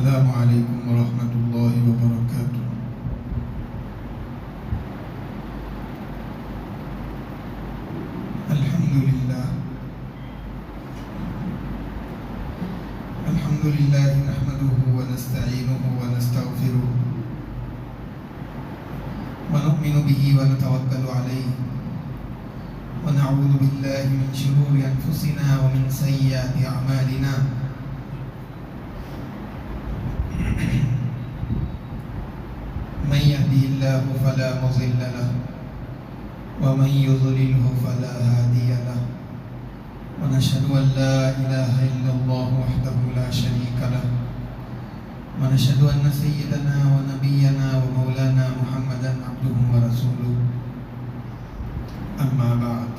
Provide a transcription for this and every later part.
السلام علیکم ورحمۃ اللہ وبرکاتہ۔ الحمد للہ نحمده ونستعینه ونستغفره ونؤمن به ونتوکل علیہ ونعوذ باللہ من شرور انفسنا ومن سیئات اعمالنا من يهده الله فلا مضل له ومن يضلله فلا هادي له ونشهد أن لا إله إلا الله وحده لا شريك له ونشهد أن سيدنا ونبينا ومولانا محمدا عبده ورسوله أما بعد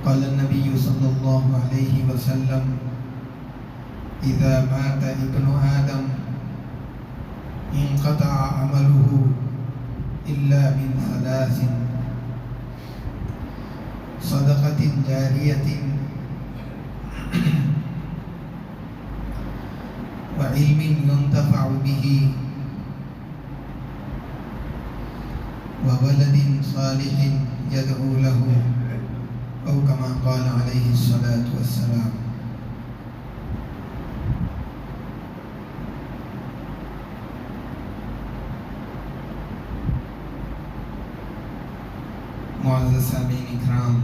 قال النبي صلى الله عليه وسلم إذا مات ابن آدم انقطع عمله إلا من ثلاث: صدقة جارية وعلم ينتفع به وولد صالح يدعو له، أو كما قال عليه الصلاة والسلام۔ معزز سامعین اکرام،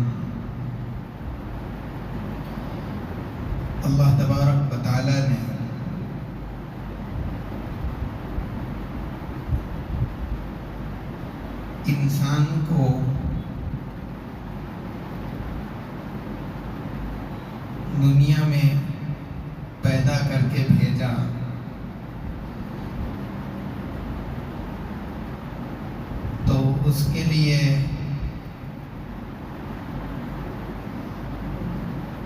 اللہ تبارک و تعالی نے انسان کو دنیا میں پیدا کر کے بھیجا تو اس کے لیے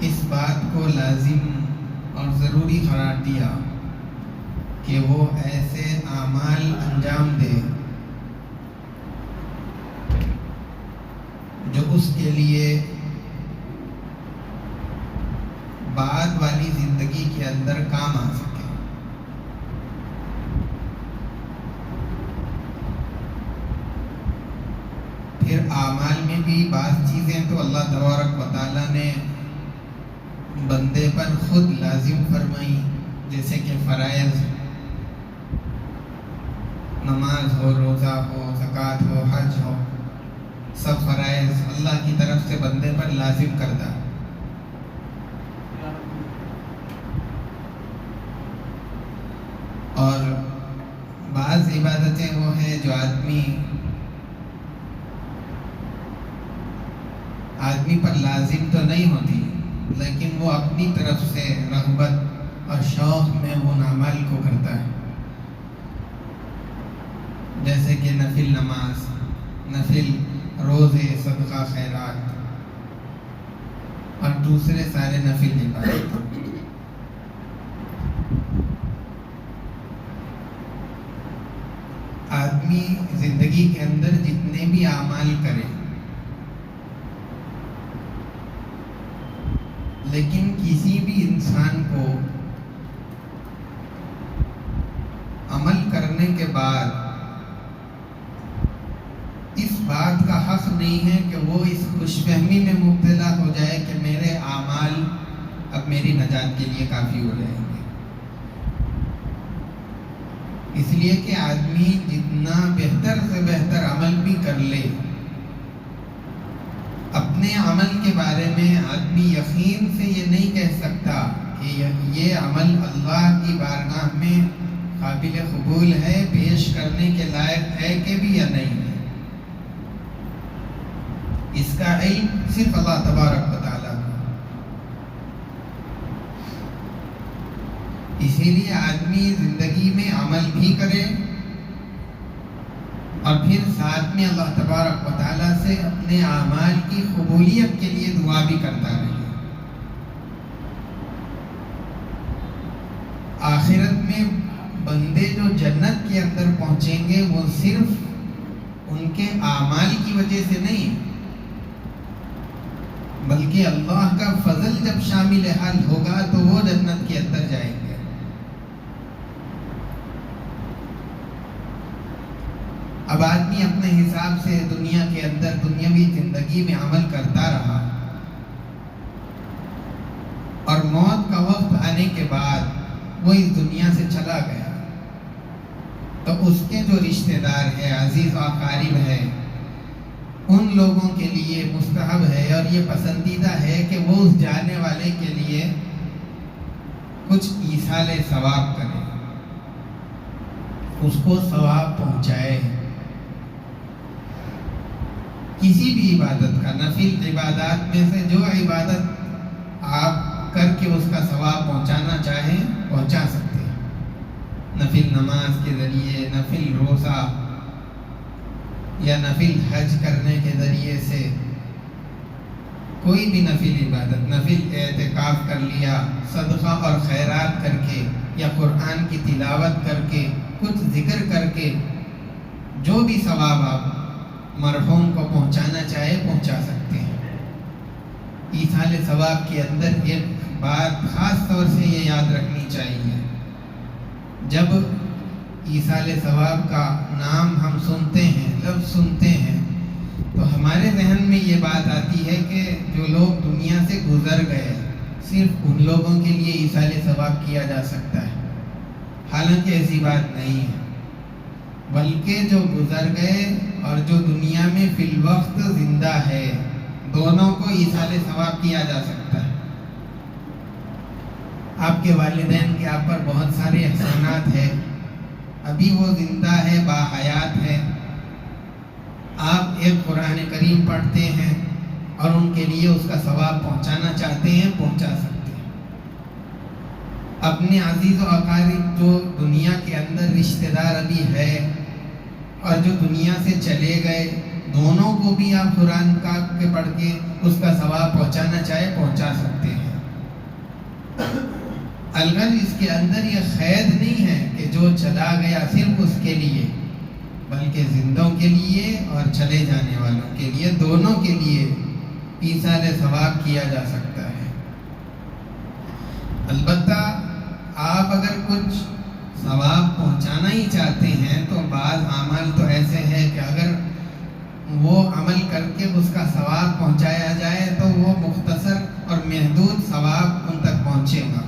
اس بات کو لازم اور ضروری قرار دیا کہ وہ ایسے اعمال انجام دے جو اس کے لیے بعد والی زندگی کے اندر کام آ سکے۔ پھر اعمال میں بھی بعض چیزیں تو اللہ تبارک و تعالیٰ نے بندے پر خود لازم فرمائی، جیسے کہ فرائض، نماز ہو، روزہ ہو، زکوٰۃ ہو، حج ہو، سب فرائض اللہ کی طرف سے بندے پر لازم کردہ۔ اور بعض عبادتیں وہ ہیں جو آدمی پر لازم تو نہیں ہوتی، لیکن وہ اپنی طرف سے رغبت اور شوق میں ان اعمال کو کرتا ہے، جیسے کہ نفل نماز، نفل روزے، صدقہ خیرات اور دوسرے سارے نفل عبادت۔ آدمی زندگی کے اندر جتنے بھی اعمال کرے، لیکن کسی بھی انسان کو عمل کرنے کے بعد اس بات کا حق نہیں ہے کہ وہ اس خوش فہمی میں مبتلا ہو جائے کہ میرے اعمال اب میری نجات کے لیے کافی ہو جائیں گے۔ اس لیے کہ آدمی جتنا بہتر سے بہتر عمل بھی کر لے، اپنے عمل کے بارے میں آدمی یقین سے یہ نہیں کہہ سکتا کہ یہ عمل اللہ کی بارگاہ میں قابل قبول ہے، پیش کرنے کے لائق ہے کہ بھی یا نہیں ہے۔ اس کا علم صرف اللہ تبارک و تعالیٰ کو۔ اسی لیے آدمی زندگی میں عمل بھی کرے اور پھر ساتھ میں اللہ تبارک و تعالیٰ سے اپنے اعمال کی قبولیت کے لیے دعا بھی کرتا رہے۔ آخرت میں بندے جو جنت کے اندر پہنچیں گے وہ صرف ان کے اعمال کی وجہ سے نہیں، بلکہ اللہ کا فضل جب شامل حال ہوگا تو وہ جنت کے اندر جائیں گے۔ اب آدمی اپنے حساب سے دنیا کے اندر دنیاوی زندگی میں عمل کرتا رہا، اور موت کا وقت آنے کے بعد وہ اس دنیا سے چلا گیا، تو اس کے جو رشتہ دار ہیں، عزیز و اقارب ہے، ان لوگوں کے لیے مستحب ہے اور یہ پسندیدہ ہے کہ وہ اس جانے والے کے لیے کچھ ایصال ثواب کرے، اس کو ثواب پہنچائے۔ کسی بھی عبادت کا، نفل عبادات میں سے جو عبادت آپ کر کے اس کا ثواب پہنچانا چاہیں پہنچا سکتے ہیں، نفل نماز کے ذریعے، نفل روزہ یا نفل حج کرنے کے ذریعے سے، کوئی بھی نفل عبادت، نفل اعتکاف کر لیا، صدقہ اور خیرات کر کے، یا قرآن کی تلاوت کر کے، کچھ ذکر کر کے، جو بھی ثواب آپ مرحوم کو پہنچانا چاہے پہنچا سکتے ہیں۔ ایصال ثواب کے اندر ایک بات خاص طور سے یہ یاد رکھنی چاہیے، جب ایصال ثواب کا نام ہم سنتے ہیں، لفظ سنتے ہیں، تو ہمارے ذہن میں یہ بات آتی ہے کہ جو لوگ دنیا سے گزر گئے، صرف ان لوگوں کے لیے ایصال ثواب کیا جا سکتا ہے۔ حالانکہ ایسی بات نہیں ہے، بلکہ جو گزر گئے اور جو دنیا میں فی الوقت زندہ ہے، دونوں کو ایصال ثواب کیا جا سکتا ہے۔ آپ کے والدین کے آپ پر بہت سارے احسانات ہیں، ابھی وہ زندہ ہے، باحیات ہے، آپ ایک قرآن کریم پڑھتے ہیں اور ان کے لیے اس کا ثواب پہنچانا چاہتے ہیں، پہنچا سکتے ہیں۔ اپنے عزیز و اقارب جو دنیا کے اندر رشتہ دار ابھی ہے اور جو دنیا سے چلے گئے، دونوں کو بھی آپ قرآن کا کے پڑھ کے اس کا ثواب پہنچانا چاہے پہنچا سکتے ہیں۔ الغرض اس کے اندر یہ قید نہیں ہے کہ جو چلا گیا صرف اس کے لیے، بلکہ زندوں کے لیے اور چلے جانے والوں کے لیے، دونوں کے لیے ایصال ثواب کیا جا سکتا ہے۔ البتہ آپ اگر کچھ ثواب پہنچانا ہی چاہتے ہیں تو بعض اعمال تو ایسے ہیں کہ اگر وہ عمل کر کے اس کا ثواب پہنچایا جائے تو وہ مختصر اور محدود ثواب ان تک پہنچے گا،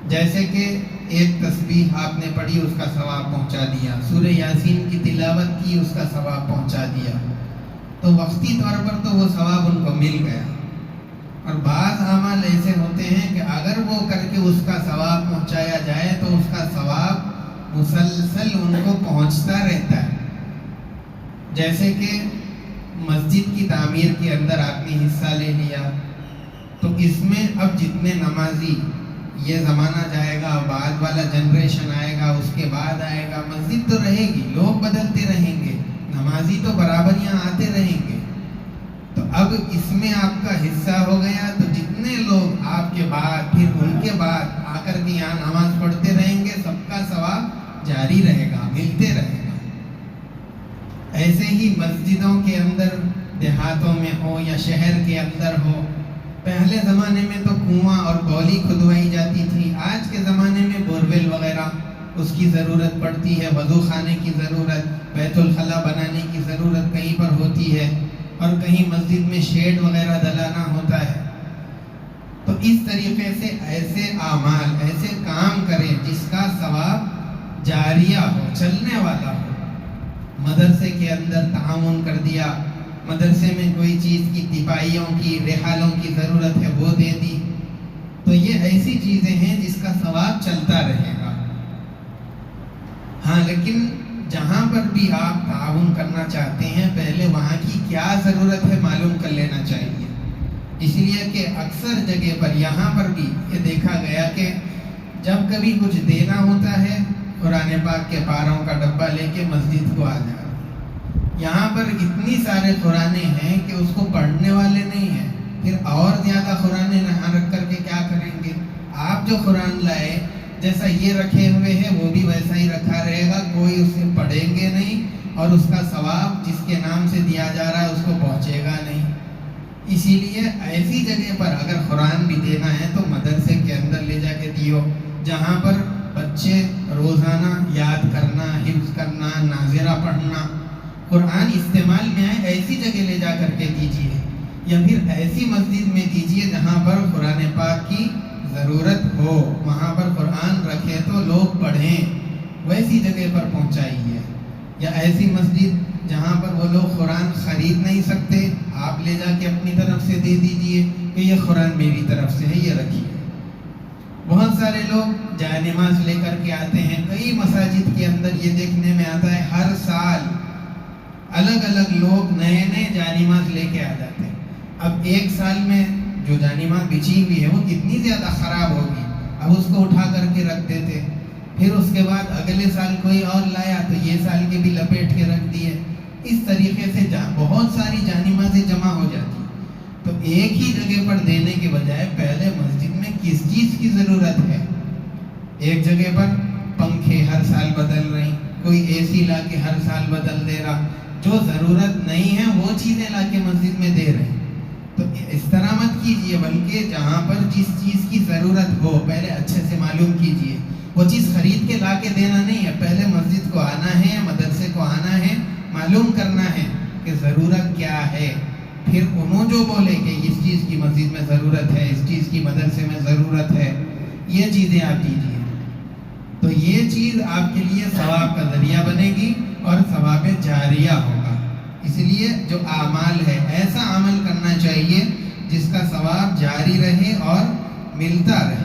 جیسے کہ ایک تسبیح آپ نے پڑھی، اس کا ثواب پہنچا دیا، سورہ یاسین کی تلاوت کی، اس کا ثواب پہنچا دیا، تو وقتی طور پر تو وہ ثواب ان کو مل گیا۔ اور بعض اعمال ایسے ہوتے ہیں کہ اگر وہ کر کے اس کا ثواب پہنچایا جائے تو اس کا ثواب مسلسل ان کو پہنچتا رہتا ہے، جیسے کہ مسجد کی تعمیر کے اندر آپ نے حصہ لے لیا، تو اس میں اب جتنے نمازی، یہ زمانہ جائے گا، بعد والا جنریشن آئے گا، اس کے بعد آئے گا، مسجد تو رہے گی، لوگ بدلتے رہیں گے، نمازی تو برابر یہاں آتے رہیں گے، تو اب اس میں آپ کا حصہ ہو گیا، تو جتنے لوگ آپ کے بعد پھر ان کے بعد آ کر کے یہاں نماز پڑھتے رہیں گے، سب کا ثواب جاری رہے گا، ملتے رہے گا۔ ایسے ہی مسجدوں کے اندر، دیہاتوں میں ہو یا شہر کے اندر ہو، پہلے زمانے میں تو کنواں اور بولی کھدوائی جاتی تھی، آج کے زمانے میں بورویل وغیرہ اس کی ضرورت پڑتی ہے، وضو خانے کی ضرورت، بیت الخلاء بنانے کی ضرورت کہیں پر ہوتی ہے، اور کہیں مسجد میں شیڈ وغیرہ ڈلانا ہوتا ہے۔ تو اس طریقے سے ایسے اعمال، ایسے کام کریں جس کا ثواب جاریہ ہو، چلنے والا ہو۔ مدرسے کے اندر تعاون کر دیا، مدرسے میں کوئی چیز کی تپائیوں کی، رحالوں کی ضرورت ہے، وہ دے دی، تو یہ ایسی چیزیں ہیں جس کا ثواب چلتا رہے گا۔ ہاں، لیکن جہاں پر بھی آپ تعاون کرنا چاہتے ہیں، پہلے وہاں کی کیا ضرورت ہے معلوم کر لینا چاہیے، اس لیے کہ اکثر جگہ پر، یہاں پر بھی یہ دیکھا گیا کہ جب کبھی کچھ دینا ہوتا ہے، قرآن پاک کے پاروں کا ڈبہ لے کے مسجد کو آ جا، یہاں پر اتنی سارے قرآن ہیں کہ اس کو پڑھنے والے نہیں ہیں، پھر اور زیادہ قرآن یہاں رکھ کر کے کیا کریں گے؟ آپ جو قرآن لائے، جیسا یہ رکھے ہوئے ہیں وہ بھی ویسا ہی رکھا رہے گا، کوئی اسے پڑھیں گے نہیں، اور اس کا ثواب جس کے نام سے دیا جا رہا ہے اس کو پہنچے گا نہیں۔ اسی لیے ایسی جگہ پر اگر قرآن بھی دینا ہے تو مدرسے کے اندر لے جا کے دیو، جہاں پر بچے روزانہ یاد کرنا، حفظ کرنا، ناظرہ پڑھنا، قرآن استعمال میں آئے، ایسی جگہ لے جا کر کے دیجیے، یا پھر ایسی مسجد میں دیجیے جہاں پر قرآن پاک کی ضرورت ہو، وہاں پر قرآن رکھے تو لوگ پڑھیں، ویسی جگہ پر پہنچائیے۔ یا ایسی مسجد جہاں پر وہ لوگ قرآن خرید نہیں سکتے، آپ لے جا کے اپنی طرف سے دے دیجئے کہ یہ قرآن میری طرف سے ہے، یہ رکھیے۔ بہت سارے لوگ جائے نماز لے کر کے آتے ہیں، کئی مساجد کے اندر یہ دیکھنے میں آتا ہے ہر سال الگ الگ لوگ نئے نئے جائے نماز لے کے آ جاتے ہیں۔ اب ایک سال میں جو جائے نماز بچھی ہوئی ہے وہ کتنی زیادہ خراب ہوگی، اب اس کو اٹھا کر کے رکھ دیتے، پھر اس کے بعد اگلے سال کوئی اور لایا تو یہ سال کے بھی لپیٹ کے رکھ دیے۔ اس طریقے سے بہت ساری جائے نمازیں جمع ہو جاتی، تو ایک ہی جگہ پر دینے کے بجائے پہلے مسجد میں کس چیز کی ضرورت ہے؟ ایک جگہ پر پنکھے ہر سال بدل رہی، کوئی اے سی لا کے ہر سال بدل دے رہا، جو ضرورت نہیں ہے وہ چیزیں لا کے مسجد میں دے رہے ہیں۔ تو اس طرح مت کیجئے، بلکہ جہاں پر جس چیز کی ضرورت ہو پہلے اچھے سے معلوم کیجئے۔ وہ چیز خرید کے لا کے دینا نہیں ہے، پہلے مسجد کو آنا ہے، مدرسے کو آنا ہے، معلوم کرنا ہے کہ ضرورت کیا ہے، پھر انہوں جو بولے کہ اس چیز کی مسجد میں ضرورت ہے، اس چیز کی مدرسے میں ضرورت ہے، یہ چیزیں آپ دیجیے، تو یہ چیز آپ کے لیے ثواب کا ذریعہ بنے گی اور ثواب جاریہ ہوگا۔ اس لیے جو اعمال ہے ایسا عمل کرنا چاہیے جس کا ثواب جاری رہے اور ملتا رہے۔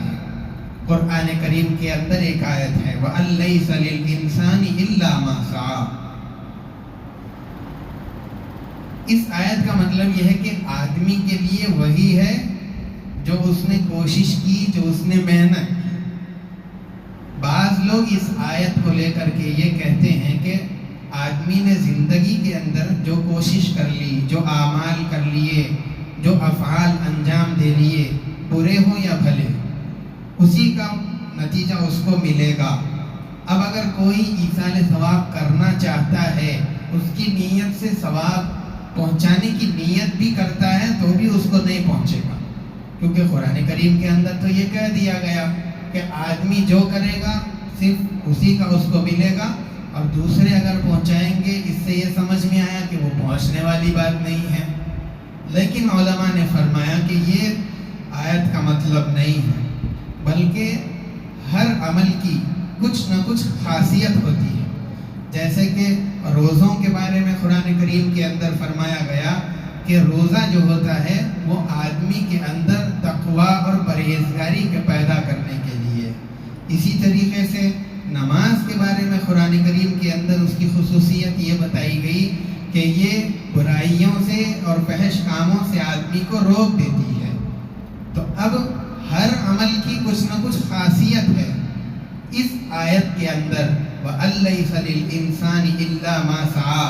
قرآن کریم کے اندر ایک آیت ہے وَأَن لَيْسَ لِلْإِنسَانِ إِلَّا مَا سَعَىٰ۔ اس آیت کا مطلب یہ ہے کہ آدمی کے لیے وہی ہے جو اس نے کوشش کی، جو اس نے محنت کی۔ بعض لوگ اس آیت کو لے کر کے یہ کہتے ہیں کہ آدمی نے زندگی کے اندر جو کوشش کر لی، جو اعمال کر لیے، جو افعال انجام دے لیے، برے ہوں یا بھلے، اسی کا نتیجہ اس کو ملے گا۔ اب اگر کوئی ایصال ثواب کرنا چاہتا ہے، اس کی نیت سے ثواب پہنچانے کی نیت بھی کرتا ہے تو بھی اس کو نہیں پہنچے گا، کیونکہ قرآن کریم کے اندر تو یہ کہہ دیا گیا کہ آدمی جو کرے گا صرف اسی کا اس کو ملے گا، اور دوسرے اگر پہنچائیں گے اس سے یہ سمجھ میں آیا کہ وہ پہنچنے والی بات نہیں ہے۔ لیکن علماء نے فرمایا کہ یہ آیت کا مطلب نہیں ہے، بلکہ ہر عمل کی کچھ نہ کچھ خاصیت ہوتی ہے۔ جیسے کہ روزوں کے بارے میں قرآن کریم کے اندر فرمایا گیا کہ روزہ جو ہوتا ہے وہ آدمی کے اندر تقوی اور پرہیزگاری کے پیدا کرنے کے لیے۔ اسی طریقے سے نماز کے بارے میں قرآن کریم کے اندر اس کی خصوصیت یہ بتائی گئی کہ یہ برائیوں سے اور فحش کاموں سے آدمی کو روک دیتی ہے۔ تو اب ہر عمل کی کچھ نہ کچھ خاصیت ہے۔ اس آیت کے اندر وَأَن لَيْسَ لِلْإِنسَانِ إِلَّا مَا سَعَىٰ،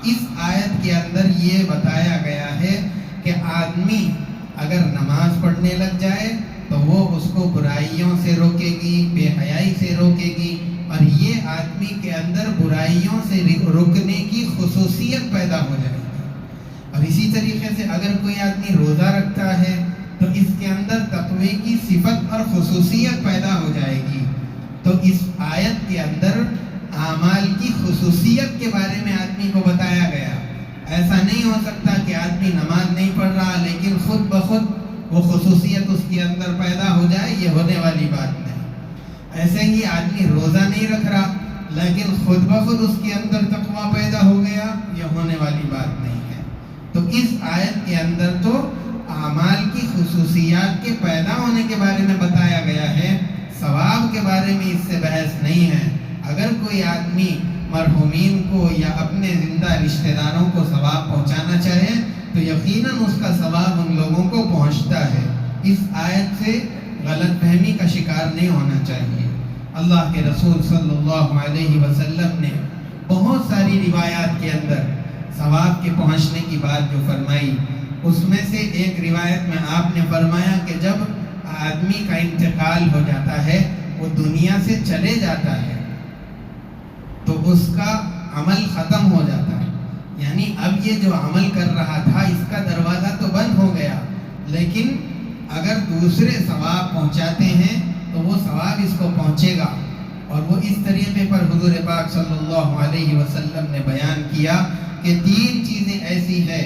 اس آیت کے اندر یہ بتایا گیا ہے کہ آدمی اگر نماز پڑھنے لگ جائے تو وہ اس کو برائیوں سے روکے گی، بے حیائی سے روکے گی، اور یہ آدمی کے اندر برائیوں سے رکنے کی خصوصیت پیدا ہو جائے گی۔ اور اسی طریقے سے اگر کوئی آدمی روزہ رکھتا ہے تو اس کے اندر تقوی کی صفت اور خصوصیت پیدا ہو جائے گی۔ تو اس آیت کے اندر اعمال کی خصوصیت کے بارے میں آدمی کو بتایا گیا۔ ایسا نہیں ہو سکتا کہ آدمی نماز نہیں پڑھ رہا لیکن خود بخود وہ خصوصیت اس کے اندر پیدا ہو جائے، یہ ہونے والی بات نہیں۔ ایسے ہی آدمی روزہ نہیں رکھ رہا لیکن خود بخود اس کے اندر تقویٰ پیدا ہو گیا، یہ ہونے والی بات نہیں ہے۔ تو اس آیت کے اندر تو اعمال کی خصوصیات کے پیدا ہونے کے بارے میں بتایا گیا ہے، ثواب کے بارے میں اس سے بحث نہیں ہے۔ اگر کوئی آدمی مرحومین کو یا اپنے زندہ رشتہ داروں کو ثواب پہنچانا چاہے تو یقیناً اس کا ثواب ان لوگوں کو پہنچتا ہے۔ اس آیت سے غلط فہمی کا شکار نہیں ہونا چاہیے۔ اللہ کے رسول صلی اللہ علیہ وسلم نے بہت ساری روایات کے اندر ثواب کے پہنچنے کی بات جو فرمائی، اس میں سے ایک روایت میں آپ نے فرمایا کہ جب آدمی کا انتقال ہو جاتا ہے، وہ دنیا سے چلے جاتا ہے، تو اس کا عمل ختم ہو جاتا ہے، یعنی اب یہ جو عمل کر رہا تھا اس کا دروازہ تو بند ہو گیا، لیکن اگر دوسرے ثواب پہنچاتے ہیں تو وہ ثواب اس کو پہنچے گا۔ اور وہ اس طریقے پر حضور پاک صلی اللہ علیہ وسلم نے بیان کیا کہ 3 چیزیں ایسی ہیں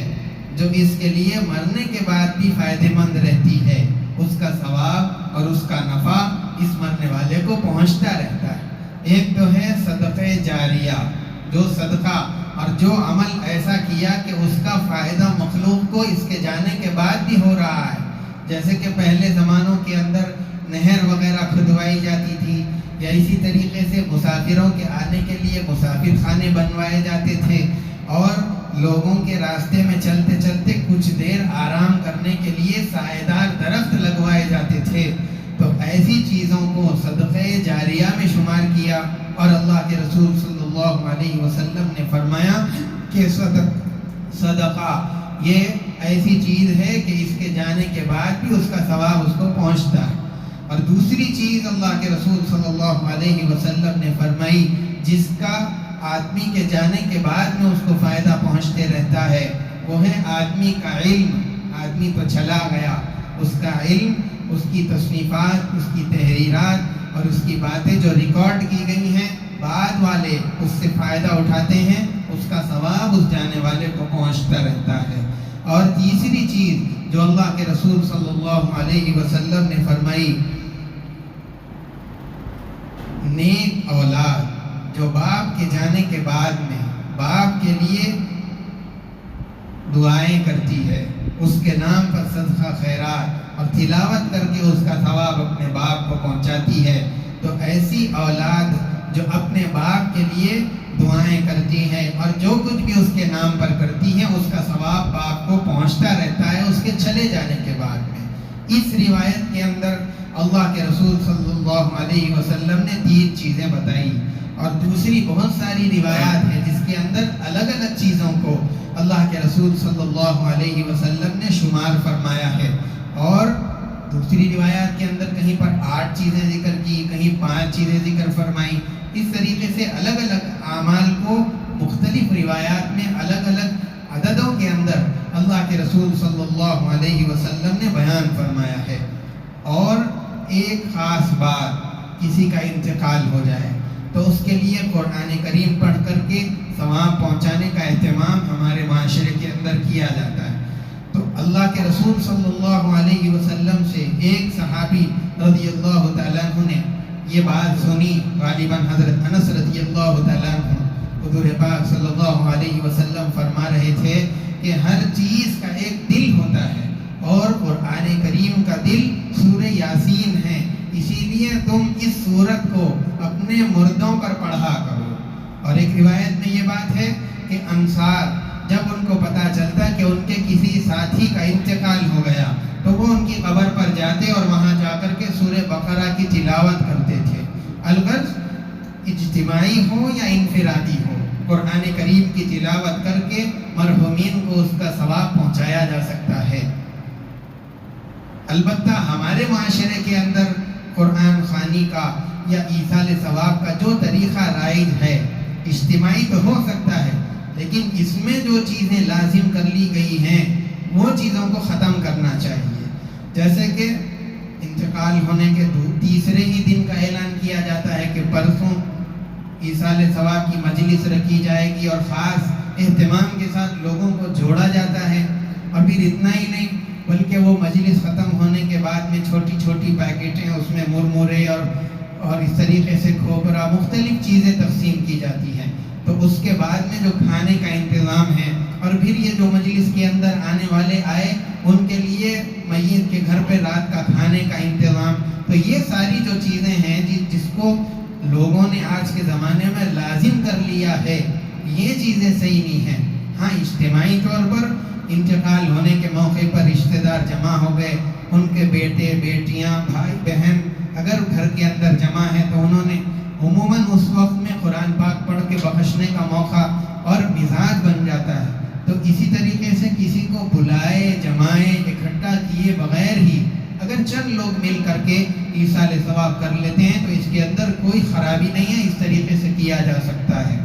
جو اس کے لیے مرنے کے بعد بھی فائدہ مند رہتی ہے، اس کا ثواب اور اس کا نفع اس مرنے والے کو پہنچتا رہتا ہے۔ ایک تو ہے صدقہ جاریہ، جو صدقہ اور جو عمل ایسا کیا کہ اس کا فائدہ مخلوق کو اس کے جانے کے بعد بھی ہو رہا ہے، جیسے کہ پہلے زمانوں کے اندر نہر وغیرہ کھدوائی جاتی تھی، یا اسی طریقے سے مسافروں کے آنے کے لیے مسافر خانے بنوائے جاتے تھے، اور لوگوں کے راستے میں چلتے چلتے کچھ دیر آرام کرنے کے لیے سایہ دار درخت لگوائے جاتے تھے۔ تو ایسی چیزوں کو صدقہ جاریہ میں شمار کیا، اور اللہ کے رسول صلی اللہ علیہ وسلم نے فرمایا کہ صدقہ یہ ایسی چیز ہے کہ اس کے جانے کے بعد بھی اس کا ثواب اس کو پہنچتا ہے۔ اور دوسری چیز اللہ کے رسول صلی اللہ علیہ وسلم نے فرمائی، جس کا آدمی کے جانے کے بعد میں اس کو فائدہ پہنچتے رہتا ہے، وہ ہے آدمی کا علم۔ آدمی تو چلا گیا، اس کا علم، اس کی تصنیفات، اس کی تحریرات اور اس کی باتیں جو ریکارڈ کی گئی ہیں، بعد والے اس سے فائدہ اٹھاتے ہیں، اس کا ثواب اس جانے والے کو پہنچتا رہتا ہے۔ اور تیسری چیز جو اللہ کے رسول صلی اللہ علیہ وسلم نے فرمائی، نیک اولاد جو باپ کے جانے کے بعد میں باپ کے لیے دعائیں کرتی ہے، اس کے نام پر صدقہ خیرات اور تلاوت کر کے اس کا ثواب اپنے باپ کو پہنچاتی ہے، تو ایسی اولاد جو اپنے باپ کے لیے دعائیں کرتی ہیں اور جو کچھ بھی اس کے نام پر کرتی ہیں، اس کا ثواب باپ کو پہنچتا رہتا ہے اس کے چلے جانے کے بعد میں۔ اس روایت کے اندر اللہ کے رسول صلی اللہ علیہ وسلم نے 3 چیزیں بتائی، اور دوسری بہت ساری روایات ہیں جس کے اندر الگ الگ چیزوں کو اللہ کے رسول صلی اللہ علیہ وسلم نے شمار فرمایا ہے۔ اور دوسری روایات کے اندر کہیں پر 8 چیزیں ذکر کی، کہیں 5 چیزیں ذکر فرمائی۔ اس طریقے سے الگ الگ اعمال کو مختلف روایات میں الگ الگ عددوں کے اندر اللہ کے رسول صلی اللہ علیہ وسلم نے بیان فرمایا ہے۔ اور ایک خاص بات، کسی کا انتقال ہو جائے تو اس کے لیے قرآن کریم پڑھ کر کے ثواب پہنچانے کا اہتمام ہمارے معاشرے کے اندر کیا جاتا ہے۔ تو اللہ کے رسول صلی اللہ علیہ وسلم سے ایک صحابی رضی اللہ تعالیٰ عنہ نے یہ بات سنی، غالباً حضرت انس رضی اللہ تعالیٰ عنہ، حضور پاک صلی اللہ علیہ وسلم فرما رہے تھے کہ ہر چیز کا ایک دل ہوتا ہے، اور قرآن کریم کا دل سورہ یاسین ہے، اسی لیے تم اس سورت کو اپنے مردوں پر پڑھا کرو۔ اور ایک روایت میں یہ بات ہے کہ انصار جب ان کو پتہ چلتا کہ ان کے کسی ساتھی کا انتقال ہو گیا تو وہ ان کی قبر پر جاتے اور وہاں جا کر کے سورہ بقرہ کی تلاوت کرتے تھے۔ الغرض اجتماعی ہو یا انفرادی ہو، قرآن کریم کی تلاوت کر کے مرحومین کو اس کا ثواب پہنچایا جا سکتا ہے۔ البتہ ہمارے معاشرے کے اندر قرآن خوانی کا یا ایصال ثواب کا جو طریقہ رائج ہے، اجتماعی تو ہو سکتا ہے، لیکن اس میں جو چیزیں لازم کر لی گئی ہیں وہ چیزوں کو ختم کرنا چاہیے۔ جیسے کہ انتقال ہونے کے تیسرے ہی دن کا اعلان کیا جاتا ہے کہ پرسوں ایصال ثواب کی مجلس رکھی جائے گی، اور خاص اہتمام کے ساتھ لوگوں کو جوڑا جاتا ہے۔ اور پھر اتنا ہی نہیں بلکہ وہ مجلس ختم ہونے کے بعد میں چھوٹی چھوٹی پیکٹیں، اس میں مرمرے اور اس طریقے سے کھوپرا، مختلف چیزیں تقسیم کی جاتی ہیں۔ تو اس کے بعد میں جو کھانے کا انتظام ہے، اور پھر یہ جو مجلس کے اندر آنے والے آئے ان کے لیے میت کے گھر پہ رات کا کھانے کا انتظام، تو یہ ساری جو چیزیں ہیں جس کو لوگوں نے آج کے زمانے میں لازم کر لیا ہے، یہ چیزیں صحیح نہیں ہیں۔ ہاں، اجتماعی طور پر انتقال ہونے کے موقع پر رشتہ دار جمع ہو گئے، ان کے بیٹے بیٹیاں بھائی بہن اگر گھر کے اندر جمع ہیں تو انہوں نے عموماً اس وقت میں قرآن پاک پڑھ کے بخشنے کا موقع اور مزاج بن جاتا ہے۔ تو اسی طریقے سے کسی کو بلائے، جمائے، اکٹھا کیے بغیر ہی اگر چند لوگ مل کر کے ایصال ثواب کر لیتے ہیں تو اس کے اندر کوئی خرابی نہیں ہے، اس طریقے سے کیا جا سکتا ہے۔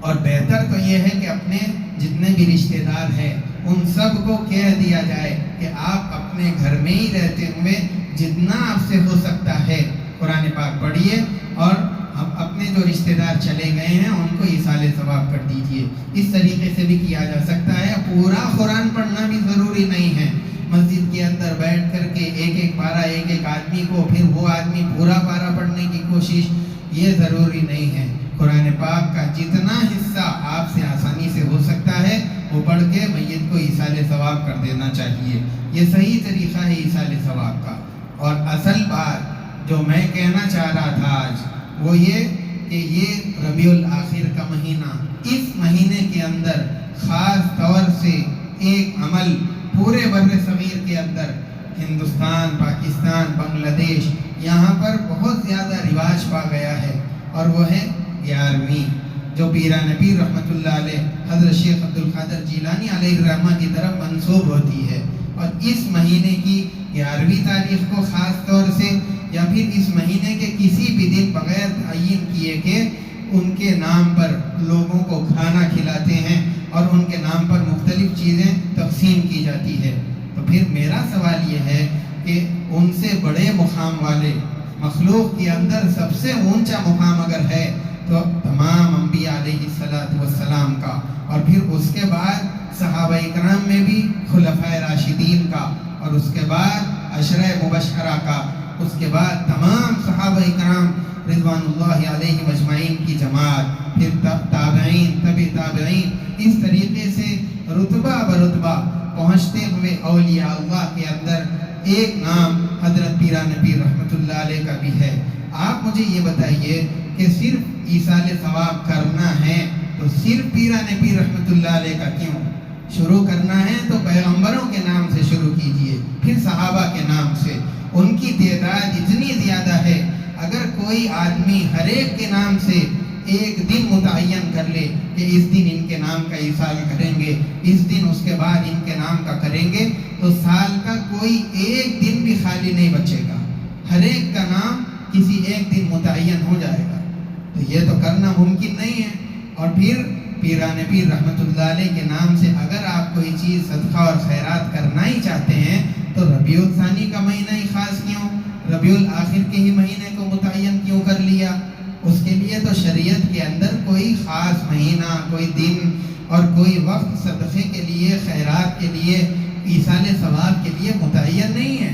اور بہتر تو یہ ہے کہ اپنے جتنے بھی رشتہ دار ہیں ان سب کو کہہ دیا جائے کہ آپ اپنے گھر میں ہی رہتے ہوئے جتنا آپ سے ہو سکتا ہے قرآن پاک پڑھیے، اور اپنے جو رشتہ دار چلے گئے ہیں ان کو ایصال ثواب کر دیجئے۔ اس طریقے سے بھی کیا جا سکتا ہے۔ پورا قرآن پڑھنا بھی ضروری نہیں ہے، مسجد کے اندر بیٹھ کر کے ایک پارہ ایک آدمی کو، پھر وہ آدمی پورا پارہ پڑھنے کی کوشش، یہ ضروری نہیں ہے۔ قرآن پاک کا جتنا حصہ آپ سے آسانی سے ہو سکتا ہے وہ پڑھ کے میت کو ایصال ثواب کر دینا چاہیے۔ یہ صحیح طریقہ ہے ایصال ثواب کا۔ اور اصل بات جو میں کہنا چاہ رہا تھا آج وہ یہ کہ یہ ربیع الاخر کا مہینہ، اس مہینے کے اندر خاص طور سے ایک عمل پورے بر صغیر کے اندر، ہندوستان، پاکستان، بنگلہ دیش، یہاں پر بہت زیادہ رواج پا گیا ہے، اور وہ ہے 11ویں، جو پیران پیر رحمۃ اللہ علیہ حضرت شیخ عبد القادر جیلانی علیہ الرحمہ کی طرف منسوب ہوتی ہے۔ اور اس مہینے کی 11ویں تاریخ کو خاص طور سے، یا پھر اس مہینے کے کسی بھی دن بغیر تعین کیے کہ ان کے نام پر لوگوں کو کھانا کھلاتے ہیں اور ان کے نام پر مختلف چیزیں تقسیم کی جاتی ہے، تو پھر میرا سوال یہ ہے کہ ان سے بڑے مقام والے مخلوق کے اندر سب سے اونچا مقام اگر ہے تو تمام انبیاء علیہ السلام کا، اور پھر اس کے بعد صحابہ اکرام میں بھی خلفائے راشدین کا، اور اس کے بعد عشرہ مبشرہ کا، اس کے بعد تمام صحابہ اکرام رضوان اللہ علیہ مجمعین کی جماعت، پھر تابعین، تابعین، اس طریقے سے رتبہ برتبہ پہنچتے ہوئے اولیاء اللہ کے اندر ایک نام حضرت پیران پیر رحمۃ اللہ علیہ کا بھی ہے۔ آپ مجھے یہ بتائیے کہ صرف ایصال ثواب کرنا ہے تو صرف پیران پیر رحمۃ اللہ علیہ کا کیوں؟ شروع کرنا ہے تو پیغمبروں کے نام سے شروع کیجئے، پھر صحابہ کے نام سے، ان کی تعداد اتنی زیادہ ہے، اگر کوئی آدمی ہر ایک کے نام سے ایک دن متعین کر لے کہ اس دن ان کے نام کا ایصال کریں گے، اس دن اس کے بعد ان کے نام کا کریں گے، تو سال کا کوئی ایک دن بھی خالی نہیں بچے گا، ہر ایک کا نام کسی ایک دن متعین ہو جائے گا۔ تو یہ تو کرنا ممکن نہیں ہے۔ اور پھر پیران پیر رحمۃ اللہ علیہ کے نام سے اگر آپ کوئی چیز صدقہ اور خیرات کرنا ہی چاہتے ہیں تو ربیع الثانی کا مہینہ ہی خاص کیوں؟ ربیع الاخر کے ہی مہینے کو متعین کیوں کر لیا؟ اس کے لیے تو شریعت کے اندر کوئی خاص مہینہ، کوئی دن اور کوئی وقت صدقے کے لیے، خیرات کے لیے، ایصال ثواب کے لیے متعین نہیں ہے۔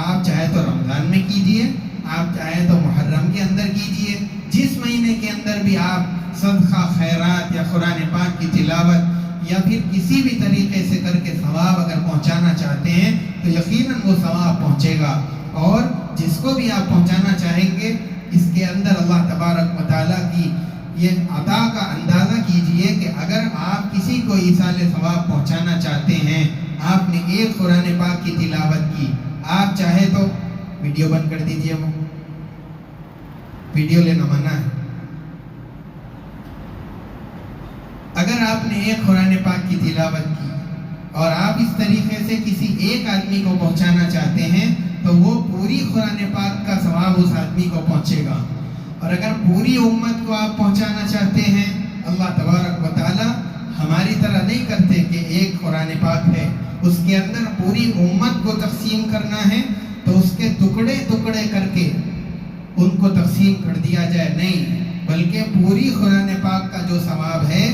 آپ چاہے تو رمضان میں کیجئے، آپ چاہے تو محرم کے اندر کیجئے، جس مہینے کے اندر بھی آپ صدقہ، خیرات یا قرآن پاک کی تلاوت یا پھر کسی بھی طریقے سے کر کے ثواب اگر پہنچانا چاہتے ہیں تو یقیناً وہ ثواب پہنچے گا۔ اور جس کو بھی آپ پہنچانا چاہیں گے اس کے اندر اللہ تبارک و تعالیٰ کی یہ عطا کا اندازہ کیجئے کہ اگر آپ کسی کو ایصال ثواب پہنچانا چاہتے ہیں، آپ نے ایک قرآن پاک کی تلاوت کی، آپ چاہے تو ویڈیو بند کر دیجئے، وہ ویڈیو لینا منع ہے۔ اگر آپ نے ایک قرآن پاک کی تلاوت کی اور آپ اس طریقے سے کسی ایک آدمی کو پہنچانا چاہتے ہیں تو وہ پوری قرآن پاک کا ثواب اس آدمی کو پہنچے گا۔ اور اگر پوری امت کو آپ پہنچانا چاہتے ہیں، اللہ تبارک و تعالی ہماری طرح نہیں کرتے کہ ایک قرآن پاک ہے اس کے اندر پوری امت کو تقسیم کرنا ہے تو اس کے ٹکڑے ٹکڑے کر کے ان کو تقسیم کر دیا جائے، نہیں، بلکہ پوری قرآن پاک کا جو ثواب ہے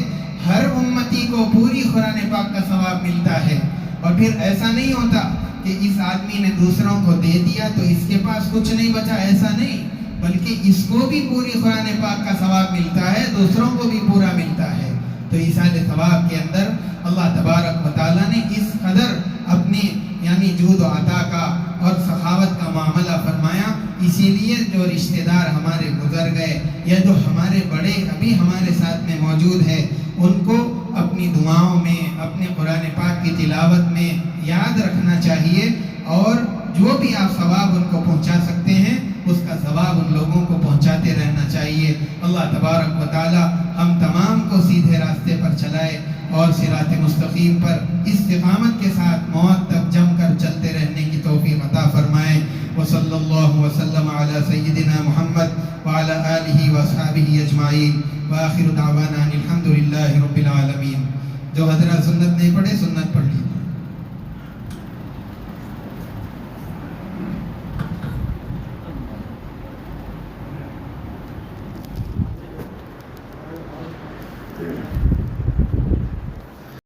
ہر امتی کو پوری قرآن پاک کا ثواب ملتا ہے۔ اور پھر ایسا نہیں ہوتا کہ اس آدمی نے دوسروں کو دے دیا تو اس کے پاس کچھ نہیں بچا، ایسا نہیں، بلکہ اس کو بھی پوری قرآن پاک کا ثواب ملتا ہے، دوسروں کو بھی پورا ملتا ہے۔ تو ایصال ثواب کے اندر اللہ تبارک و تعالیٰ نے اس قدر اپنی یعنی جود و عطا کا اور سخاوت کا معاملہ فرمایا، اسی لیے جو رشتہ دار ہمارے گزر گئے یا جو ہمارے بڑے ابھی ہمارے ساتھ میں موجود ہے ان کو اپنی دعاؤں میں، اپنے قرآن پاک کی تلاوت میں یاد رکھنا چاہیے، اور جو بھی آپ ثواب ان کو پہنچا سکتے ہیں اس کا ثواب ان لوگوں کو پہنچاتے رہنا چاہیے۔ اللہ تبارک و تعالی ہم تمام کو سیدھے راستے پر چلائے اور صراط مستقیم پر استقامت کے ساتھ موت تک جم کر چلتے رہنے کی توفیق عطا فرمائے۔ وصلی اللہ وسلم علی سیدنا محمد وعلی آلہ واصحابہ اجمعین، وآخر دعوانا الحمد للہ رب العالمین۔ جو حضرات سنت نہیں پڑھے سنت پڑھ لیجیے. Yeah.